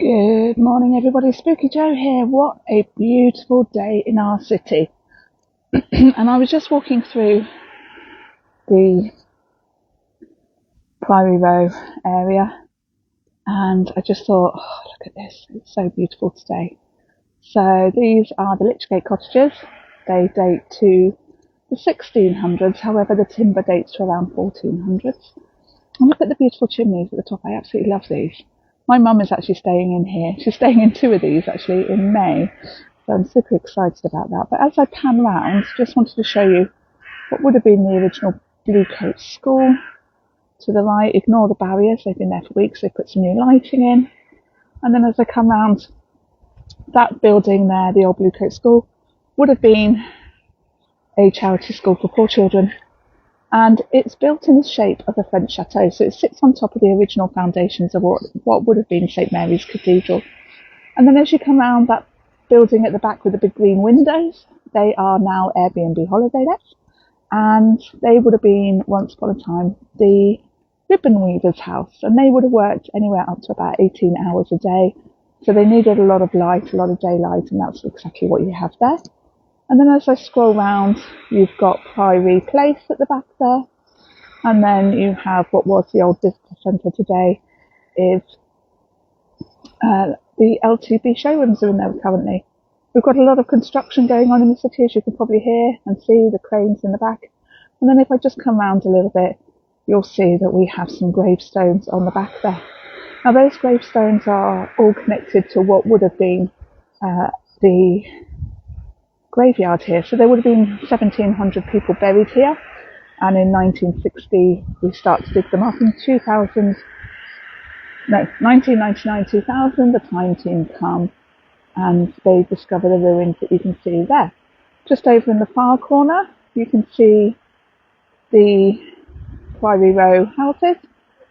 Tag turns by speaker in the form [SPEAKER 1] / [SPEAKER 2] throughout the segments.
[SPEAKER 1] Good morning, everybody. Spooky Joe here. What a beautiful day in our city. And I was just walking through the Priory Row area and I just thought, oh, look at this. It's so beautiful today. So these are the Lichgate cottages. They date to the 1600s. However, the timber dates to around 1400s. And look at the beautiful chimneys at the top. I absolutely love these. My mum is actually staying in here. She's staying in two of these actually in May. So I'm super excited about that. But as I pan round, just wanted to show you what would have been the original Bluecoat School. To the right, ignore the barriers. They've been there for weeks. They've put some new lighting in. And then as I come round, that building there, the old Bluecoat School, would have been a charity school for poor children. And it's built in the shape of a French chateau, so it sits on top of the original foundations of what would have been St Mary's Cathedral. And then as you come around that building at the back with the big green windows, they are now Airbnb holiday lets, and they would have been, once upon a time, the ribbon weaver's house, and they would have worked anywhere up to about 18 hours a day. So they needed a lot of light, a lot of daylight, and that's exactly what you have there. And then as I scroll round, you've got Priory Place at the back there. And then you have what was the old visitor centre today is the LTB showrooms are in there currently. We've got a lot of construction going on in the city, as you can probably hear and see the cranes in the back. And then if I just come round a little bit, you'll see that we have some gravestones on the back there. Now those gravestones are all connected to what would have been the graveyard here. So there would have been 1,700 people buried here, and in 1960 we start to dig them up. In 1999, 2000, the time team come and they discover the ruins that you can see there. Just over in the far corner you can see the Priory Row houses,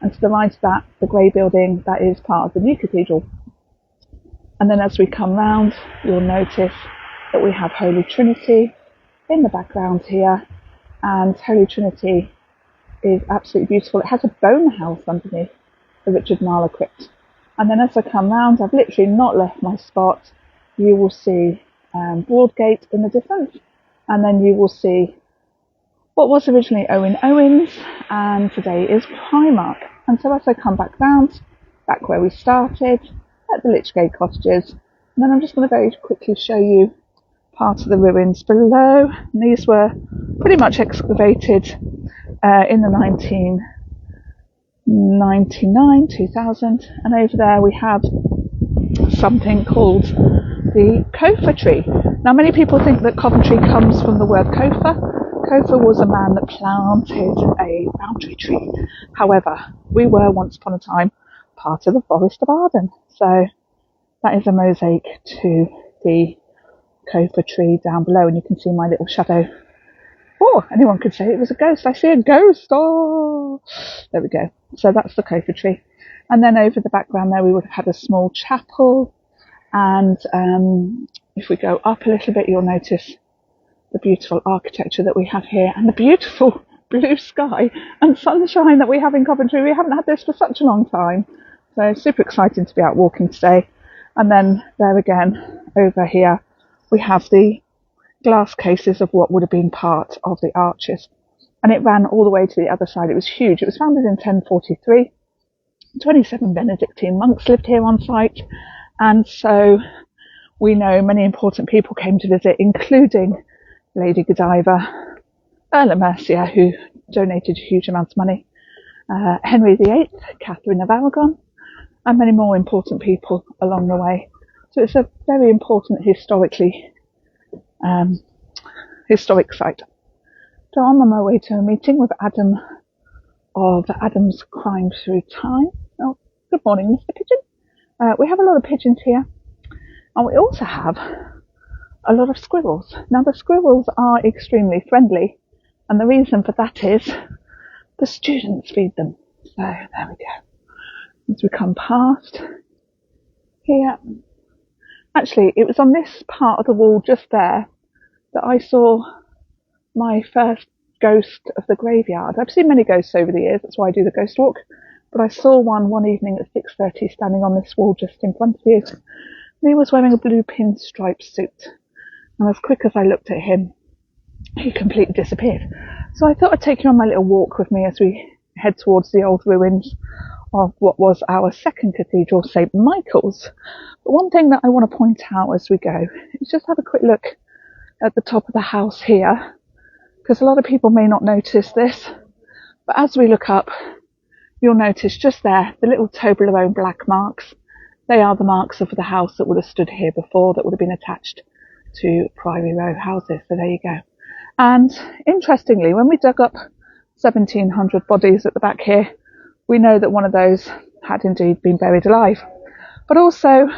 [SPEAKER 1] and to the right of that, the grey building that is part of the new cathedral. And then as we come round, you'll notice that we have Holy Trinity in the background here, and Holy Trinity is absolutely beautiful. It has a bone house underneath the Richard Marler crypt. And then as I come round, I've literally not left my spot, you will see Broadgate in the distance, and then you will see what was originally Owen Owens and today is Primark. And so as I come back round, back where we started at the Lichgate cottages, and then I'm just going to very quickly show you part of the ruins below. And these were pretty much excavated in the 1999, 2000, and over there we have something called the Coventry. Now many people think that Coventry comes from the word Cofer. Cofer was a man that planted a boundary tree. However, we were once upon a time part of the Forest of Arden, so that is a mosaic to the Cofer tree down below, and you can see my little shadow. Oh, anyone could say it was a ghost. I see a ghost. Oh, there we go. So that's the Cofer tree. And then over the background there, we would have had a small chapel. And if we go up a little bit, you'll notice the beautiful architecture that we have here and the beautiful blue sky and sunshine that we have in Coventry. We haven't had this for such a long time. So super exciting to be out walking today. And then there again, over here, we have the glass cases of what would have been part of the arches. And it ran all the way to the other side. It was huge. It was founded in 1043. 27 Benedictine monks lived here on site. And so we know many important people came to visit, including Lady Godiva, Earl of Mercia, who donated huge amounts of money, Henry VIII, Catherine of Aragon, and many more important people along the way. So it's a very important historic site. So I'm on my way to a meeting with Adam of Adam's Crime Through Time. Oh, good morning, Mr. Pigeon. We have a lot of pigeons here, and we also have a lot of squirrels. Now the squirrels are extremely friendly, and the reason for that is the students feed them. So there we go. As we come past here, actually it was on this part of the wall just there that I saw my first ghost of the graveyard. I've seen many ghosts over the years, that's why I do the ghost walk. but I saw one evening at 6:30 standing on this wall just in front of you. And he was wearing a blue pinstripe suit. And as quick as I looked at him, he completely disappeared. So I thought I'd take you on my little walk with me as we head towards the old ruins of what was our second cathedral, St. Michael's. But one thing that I want to point out as we go is just have a quick look at the top of the house here, because a lot of people may not notice this, but as we look up, you'll notice just there the little Toblerone black marks. They are the marks of the house that would have stood here before, that would have been attached to Priory Row houses. So there you go. And interestingly, when we dug up 1,700 bodies at the back here, we know that one of those had indeed been buried alive. But also,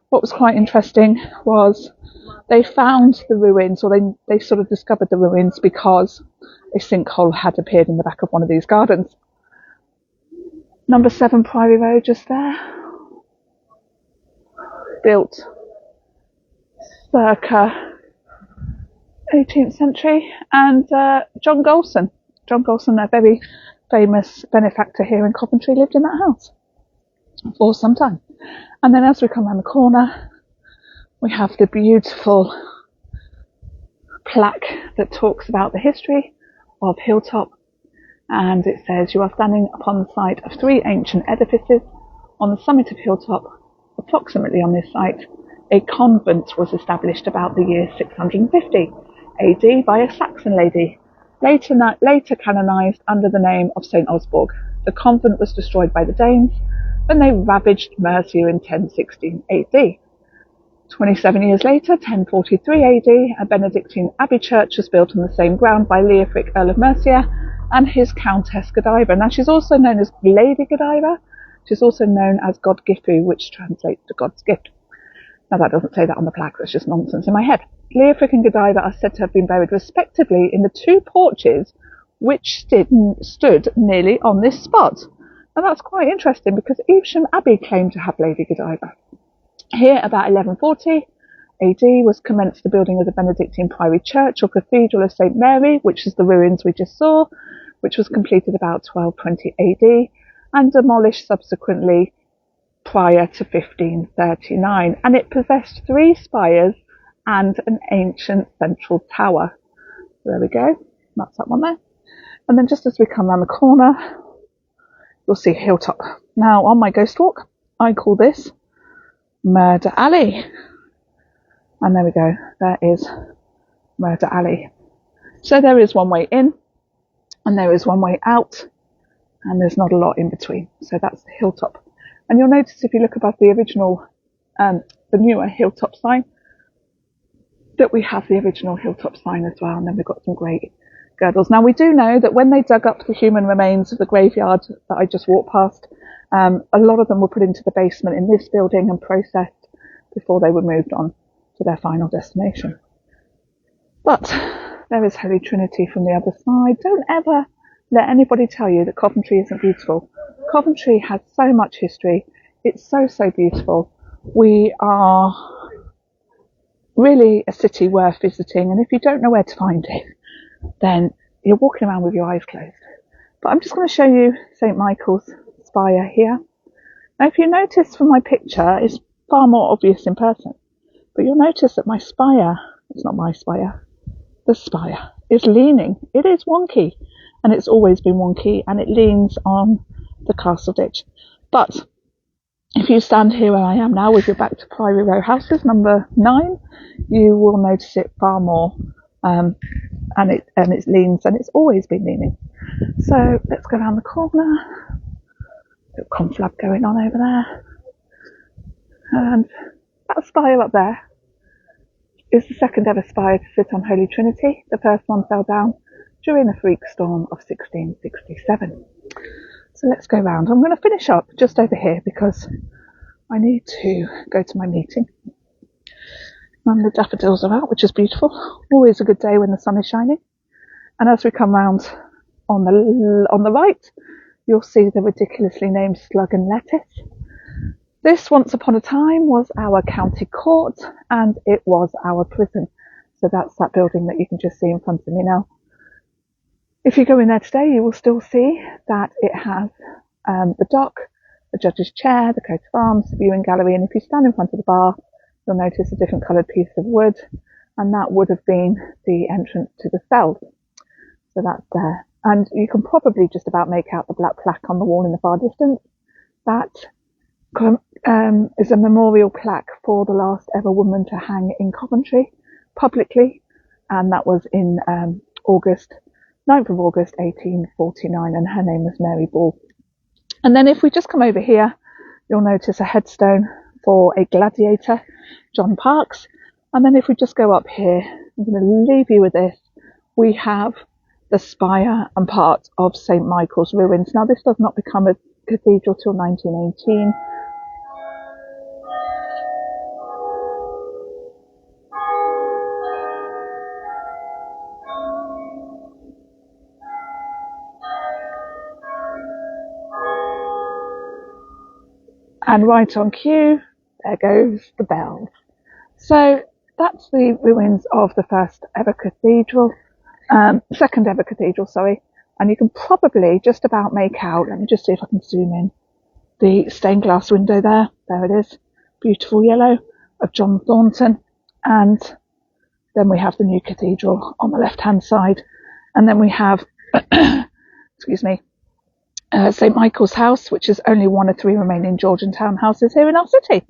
[SPEAKER 1] what was quite interesting was they found the ruins, or they sort of discovered the ruins because a sinkhole had appeared in the back of one of these gardens. Number 7 Priory Road just there. Built circa 18th century. And John Golson, a very famous benefactor here in Coventry, lived in that house for some time. And then as we come around the corner, we have the beautiful plaque that talks about the history of Hilltop, and it says, "You are standing upon the site of 3 ancient edifices on the summit of Hilltop. Approximately on this site, a convent was established about the year 650 AD by a Saxon lady, later canonised under the name of St. Osborg. The convent was destroyed by the Danes when they ravaged Mercia in 1016 AD. 27 years later, 1043 AD, a Benedictine abbey church was built on the same ground by Leofric, Earl of Mercia, and his Countess Godiva." Now, she's also known as Lady Godiva. She's also known as God Gifu, which translates to God's gift. Now, that doesn't say that on the plaque. That's just nonsense in my head. Leofric and Godiva are said to have been buried respectively in the 2 porches which stood nearly on this spot. And that's quite interesting because Evesham Abbey claimed to have Lady Godiva. Here, about 1140 AD, was commenced the building of the Benedictine Priory Church or Cathedral of St. Mary, which is the ruins we just saw, which was completed about 1220 AD and demolished subsequently prior to 1539. And it possessed 3 spires and an ancient central tower. So there we go. That's that one there. And then just as we come around the corner, you'll see Hilltop. Now, on my ghost walk, I call this Murder Alley. And there we go. There is Murder Alley. So there is one way in, and there is one way out, and there's not a lot in between. So that's the Hilltop. And you'll notice if you look above the original, the newer Hilltop sign, that we have the original Hilltop sign as well. And then we've got some great girdles. Now, we do know that when they dug up the human remains of the graveyard that I just walked past, a lot of them were put into the basement in this building and processed before they were moved on to their final destination. But there is Holy Trinity from the other side. Don't ever let anybody tell you that Coventry isn't beautiful. Coventry has so much history. It's so, so beautiful. We are really a city worth visiting, and if you don't know where to find it, then you're walking around with your eyes closed. But I'm just going to show you St. Michael's spire here. Now, if you notice from my picture, it's far more obvious in person. But you'll notice that my spire, it's not my spire, the spire is leaning. It is wonky, and it's always been wonky, and it leans on the castle ditch. But if you stand here where I am now with your back to Priory Row houses, number 9, you will notice it far more, and it leans, and it's always been leaning. So let's go around the corner. Little conflab going on over there, and that spire up there is the second ever spire to sit on Holy Trinity. The first one fell down during the freak storm of 1667. So let's go round. I'm going to finish up just over here because I need to go to my meeting. And the daffodils are out, which is beautiful. Always a good day when the sun is shining. And as we come round on the right, you'll see the ridiculously named Slug and Lettuce. This, once upon a time, was our county court, and it was our prison. So that's that building that you can just see in front of me now. If you go in there today, you will still see that it has the dock, the judge's chair, the coat of arms, the viewing gallery, and if you stand in front of the bar, you'll notice a different coloured piece of wood, and that would have been the entrance to the cells. So that's there. And you can probably just about make out the black plaque on the wall in the far distance. That is a memorial plaque for the last ever woman to hang in Coventry publicly, and that was in 9th of August 1849, and her name was Mary Ball. And then if we just come over here, you'll notice a headstone for a gladiator, John Parks. And then if we just go up here, I'm going to leave you with this. We have the spire and part of St Michael's ruins. Now this does not become a cathedral till 1918. And right on cue, there goes the bells. So that's the ruins of the second ever cathedral, sorry. And you can probably just about make out, let me just see if I can zoom in, the stained glass window there. There it is, beautiful yellow, of John Thornton. And then we have the new cathedral on the left-hand side. And then we have, excuse me, St Michael's House, which is only one of 3 remaining Georgian townhouses here in our city.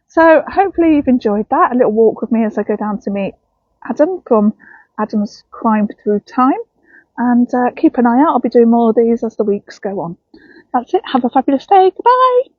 [SPEAKER 1] So hopefully you've enjoyed that, a little walk with me as I go down to meet Adam from Adam's Crime Through Time. And keep an eye out, I'll be doing more of these as the weeks go on. That's it, have a fabulous day, goodbye!